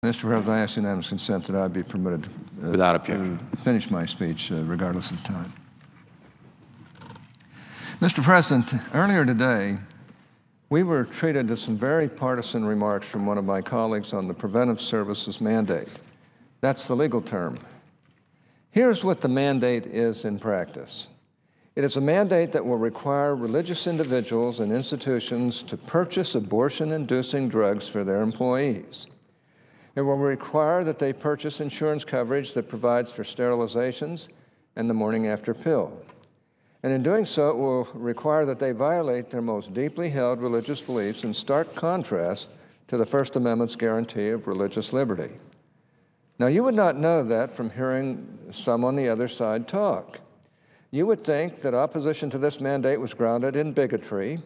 Mr. President, I ask unanimous consent that I be permitted Without objection. to finish my speech regardless of time. Mr. President, earlier today, we were treated to some very partisan remarks from one of my colleagues on the preventive services mandate. That's the legal term. Here's what the mandate is in practice. It is a mandate that will require religious individuals and institutions to purchase abortion-inducing drugs for their employees. It will require that they purchase insurance coverage that provides for sterilizations and the morning after pill. And in doing so, it will require that they violate their most deeply held religious beliefs in stark contrast to the First Amendment's guarantee of religious liberty. Now, you would not know that from hearing some on the other side talk. You would think that opposition to this mandate was grounded in bigotry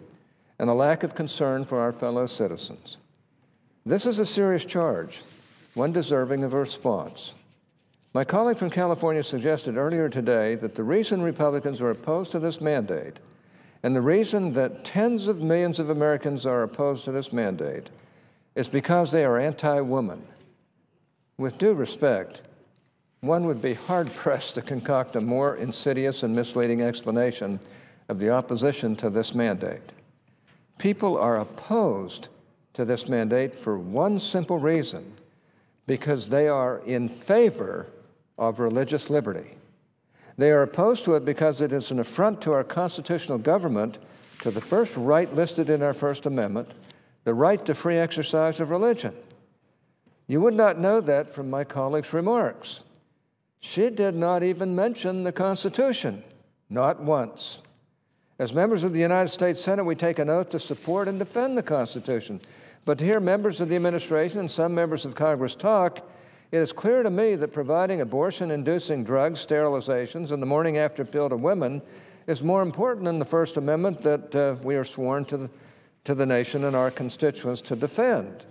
and a lack of concern for our fellow citizens. This is a serious charge, one deserving of a response. My colleague from California suggested earlier today that the reason Republicans are opposed to this mandate and the reason that tens of millions of Americans are opposed to this mandate is because they are anti-woman. With due respect, one would be hard-pressed to concoct a more insidious and misleading explanation of the opposition to this mandate. People are opposed to this mandate for one simple reason: because they are in favor of religious liberty. They are opposed to it because it is an affront to our constitutional government, to the first right listed in our First Amendment, the right to free exercise of religion. You would not know that from my colleague's remarks. She did not even mention the Constitution, not once. As members of the United States Senate, we take an oath to support and defend the Constitution. But to hear members of the administration and some members of Congress talk, it is clear to me that providing abortion-inducing drugs, sterilizations, and the morning after pill to women is more important than the First Amendment that we are sworn to the nation and our constituents to defend.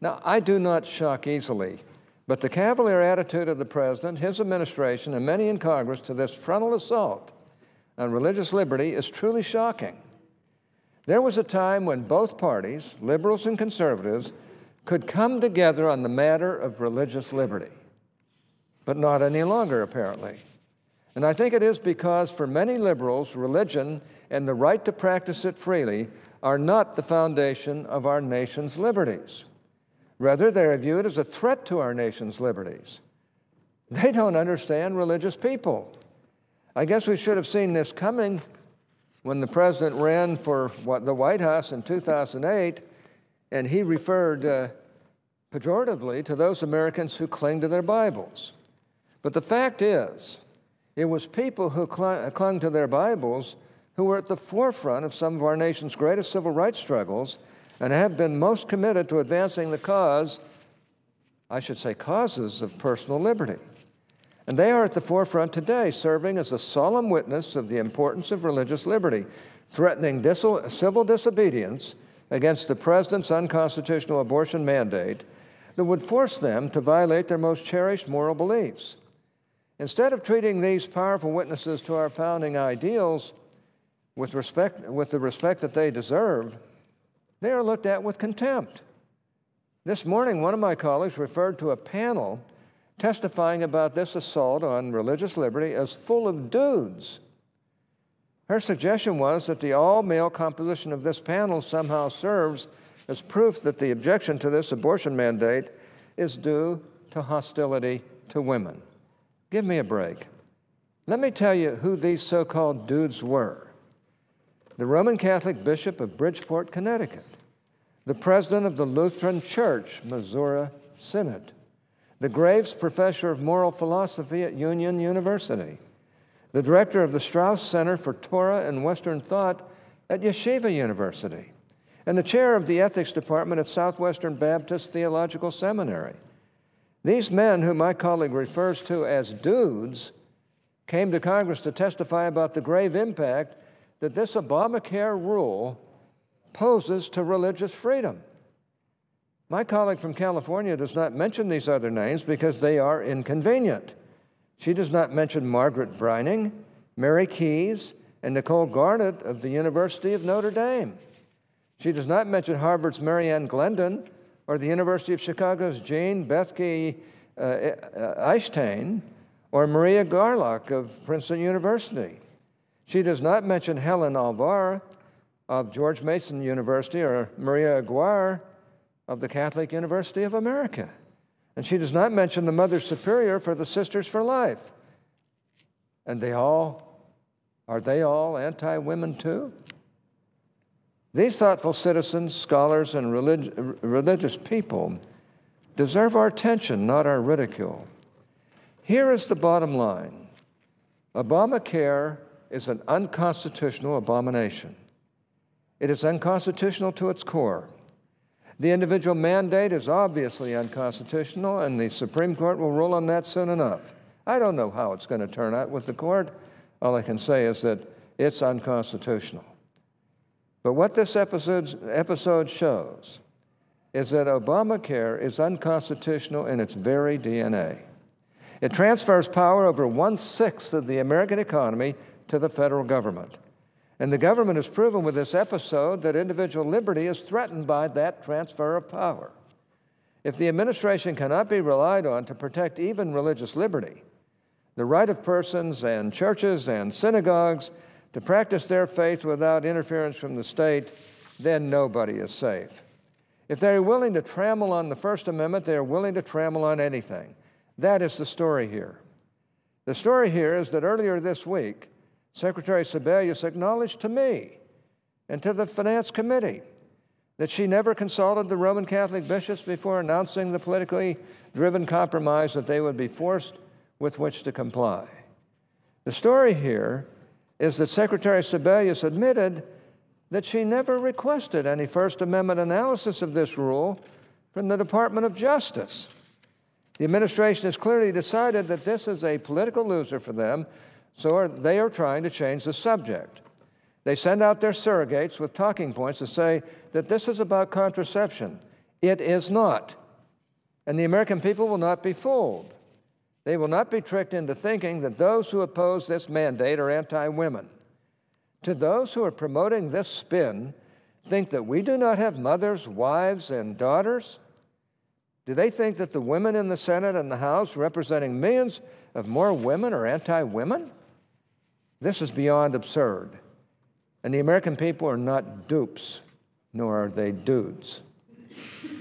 Now, I do not shock easily, but the cavalier attitude of the President, his administration, and many in Congress to this frontal assault on religious liberty is truly shocking. There was a time when both parties, liberals and conservatives, could come together on the matter of religious liberty, but not any longer, apparently. And I think it is because for many liberals, religion and the right to practice it freely are not the foundation of our nation's liberties. Rather, they are viewed as a threat to our nation's liberties. They don't understand religious people. I guess we should have seen this coming when the President ran for the White House in 2008, and he referred pejoratively to those Americans who cling to their Bibles. But the fact is, it was people who clung to their Bibles who were at the forefront of some of our nation's greatest civil rights struggles and have been most committed to advancing the causes of personal liberty. And they are at the forefront today, serving as a solemn witness of the importance of religious liberty, threatening civil disobedience against the President's unconstitutional abortion mandate that would force them to violate their most cherished moral beliefs. Instead of treating these powerful witnesses to our founding ideals with the respect that they deserve, they are looked at with contempt. This morning, one of my colleagues referred to a panel testifying about this assault on religious liberty as full of dudes. Her suggestion was that the all-male composition of this panel somehow serves as proof that the objection to this abortion mandate is due to hostility to women. Give me a break. Let me tell you who these so-called dudes were. The Roman Catholic Bishop of Bridgeport, Connecticut, the President of the Lutheran Church, Missouri Synod, the Graves Professor of Moral Philosophy at Union University, the Director of the Strauss Center for Torah and Western Thought at Yeshiva University, and the Chair of the Ethics Department at Southwestern Baptist Theological Seminary. These men, whom my colleague refers to as dudes, came to Congress to testify about the grave impact that this Obamacare rule poses to religious freedom. My colleague from California does not mention these other names because they are inconvenient. She does not mention Margaret Brining, Mary Keyes, and Nicole Garnett of the University of Notre Dame. She does not mention Harvard's Marianne Glendon or the University of Chicago's Jean Bethke Einstein, or Maria Garlock of Princeton University. She does not mention Helen Alvar of George Mason University or Maria Aguirre of the Catholic University of America. And she does not mention the Mother Superior for the Sisters for Life. And are they all anti-women too? These thoughtful citizens, scholars, and religious people deserve our attention, not our ridicule. Here is the bottom line. Obamacare is an unconstitutional abomination. It is unconstitutional to its core. The individual mandate is obviously unconstitutional, and the Supreme Court will rule on that soon enough. I don't know how it's going to turn out with the court. All I can say is that it's unconstitutional. But what this episode shows is that Obamacare is unconstitutional in its very DNA. It transfers power over 1/6 of the American economy to the federal government. And the government has proven with this episode that individual liberty is threatened by that transfer of power. If the administration cannot be relied on to protect even religious liberty, the right of persons and churches and synagogues to practice their faith without interference from the state, then nobody is safe. If they're willing to trample on the First Amendment, they're willing to trample on anything. That is the story here. The story here is that earlier this week, Secretary Sebelius acknowledged to me and to the Finance Committee that she never consulted the Roman Catholic bishops before announcing the politically driven compromise that they would be forced with which to comply. The story here is that Secretary Sebelius admitted that she never requested any First Amendment analysis of this rule from the Department of Justice. The administration has clearly decided that this is a political loser for them, so they are trying to change the subject. They send out their surrogates with talking points to say that this is about contraception. It is not. And the American people will not be fooled. They will not be tricked into thinking that those who oppose this mandate are anti-women. To those who are promoting this spin, think that we do not have mothers, wives, and daughters? Do they think that the women in the Senate and the House representing millions of more women are anti-women? This is beyond absurd. And the American people are not dupes, nor are they dudes.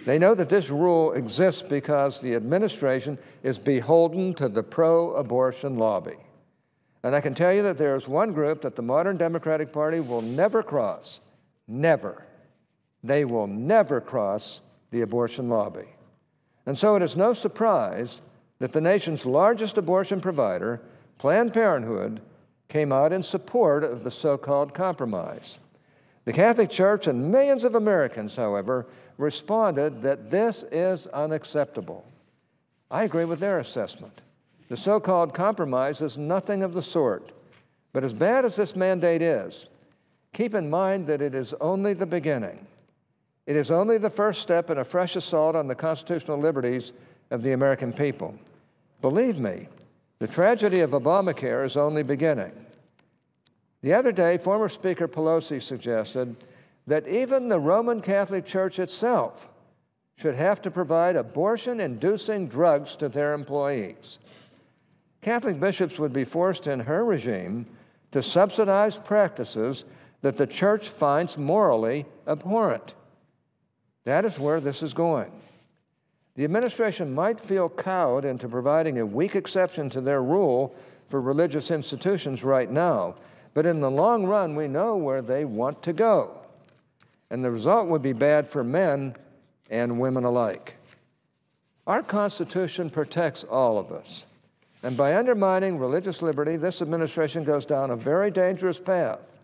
They know that this rule exists because the administration is beholden to the pro-abortion lobby. And I can tell you that there is one group that the modern Democratic Party will never cross. Never. They will never cross the abortion lobby. And so it is no surprise that the nation's largest abortion provider, Planned Parenthood, came out in support of the so-called compromise. The Catholic Church and millions of Americans, however, responded that this is unacceptable. I agree with their assessment. The so-called compromise is nothing of the sort. But as bad as this mandate is, keep in mind that it is only the beginning. It is only the first step in a fresh assault on the constitutional liberties of the American people. Believe me, the tragedy of Obamacare is only beginning. The other day, former Speaker Pelosi suggested that even the Roman Catholic Church itself should have to provide abortion-inducing drugs to their employees. Catholic bishops would be forced in her regime to subsidize practices that the church finds morally abhorrent. That is where this is going. The administration might feel cowed into providing a weak exception to their rule for religious institutions right now, but in the long run, we know where they want to go. And the result would be bad for men and women alike. Our Constitution protects all of us. And by undermining religious liberty, this administration goes down a very dangerous path.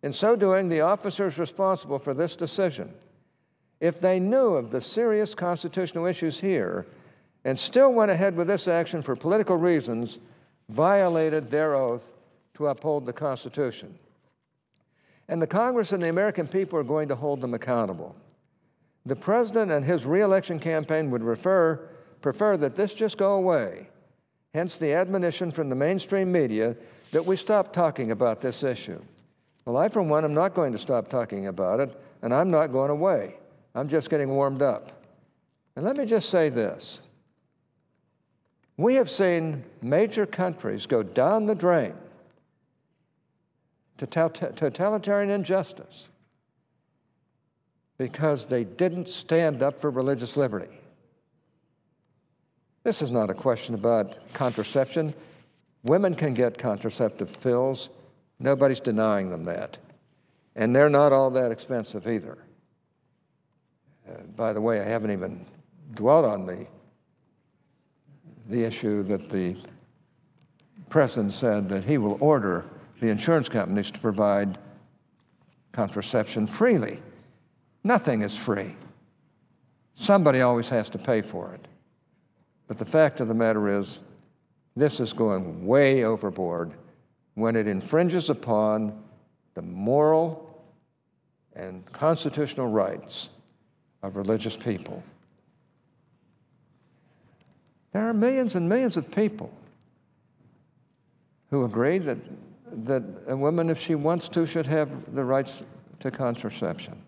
In so doing, the officers responsible for this decision, if they knew of the serious constitutional issues here and still went ahead with this action for political reasons, violated their oath to uphold the Constitution. And the Congress and the American people are going to hold them accountable. The president and his re-election campaign would prefer that this just go away, hence the admonition from the mainstream media that we stop talking about this issue. Well, I, for one, am not going to stop talking about it, and I'm not going away. I'm just getting warmed up. And let me just say this. We have seen major countries go down the drain to totalitarian injustice because they didn't stand up for religious liberty. This is not a question about contraception. Women can get contraceptive pills. Nobody's denying them that. And they're not all that expensive either. By the way, I haven't even dwelt on the issue that the president said that he will order the insurance companies to provide contraception freely. Nothing is free. Somebody always has to pay for it. But the fact of the matter is, this is going way overboard when it infringes upon the moral and constitutional rights of religious people. There are millions and millions of people who agree that a woman, if she wants to, should have the rights to contraception.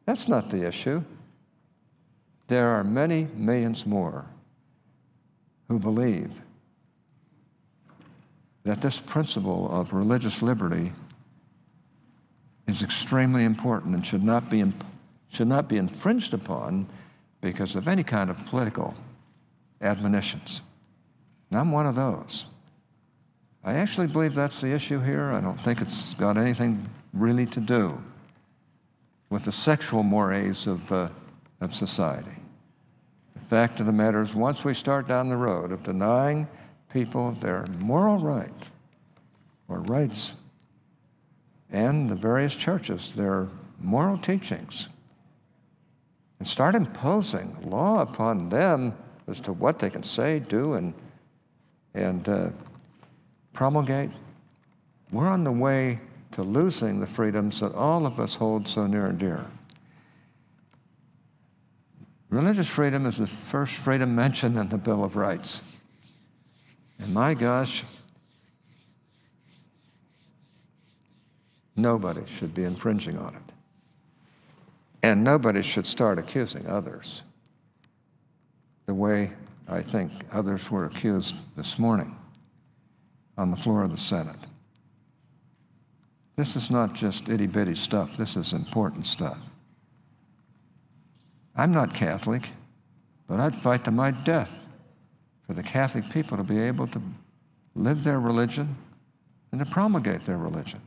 That's not the issue. There are many millions more who believe that this principle of religious liberty is extremely important and should not be infringed upon because of any kind of political admonitions. And I'm one of those. I actually believe that's the issue here. I don't think it's got anything really to do with the sexual mores of society. The fact of the matter is, once we start down the road of denying people their moral right or rights, and the various churches their moral teachings, and start imposing law upon them as to what they can say, do, and promulgate, we're on the way to losing the freedoms that all of us hold so near and dear. Religious freedom is the first freedom mentioned in the Bill of Rights. And my gosh, nobody should be infringing on it. And nobody should start accusing others the way I think others were accused this morning on the floor of the Senate. This is not just itty-bitty stuff. This is important stuff. I'm not Catholic, but I'd fight to my death for the Catholic people to be able to live their religion and to promulgate their religion.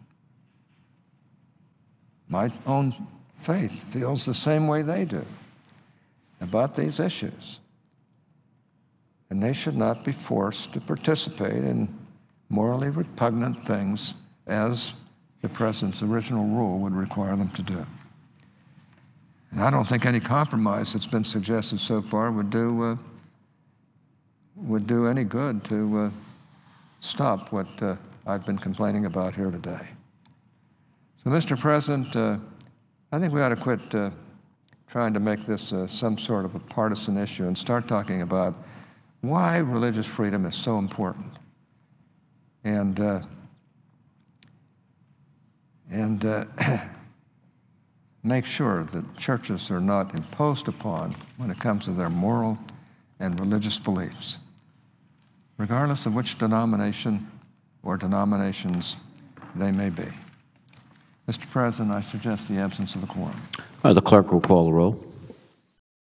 My own faith feels the same way they do about these issues. And they should not be forced to participate in morally repugnant things as the president's original rule would require them to do. And I don't think any compromise that's been suggested so far would do any good to stop what I've been complaining about here today. So, Mr. President, I think we ought to quit trying to make this some sort of a partisan issue and start talking about why religious freedom is so important. And make sure that churches are not imposed upon when it comes to their moral and religious beliefs, regardless of which denomination or denominations they may be. Mr. President, I suggest the absence of a quorum. The clerk will call the roll.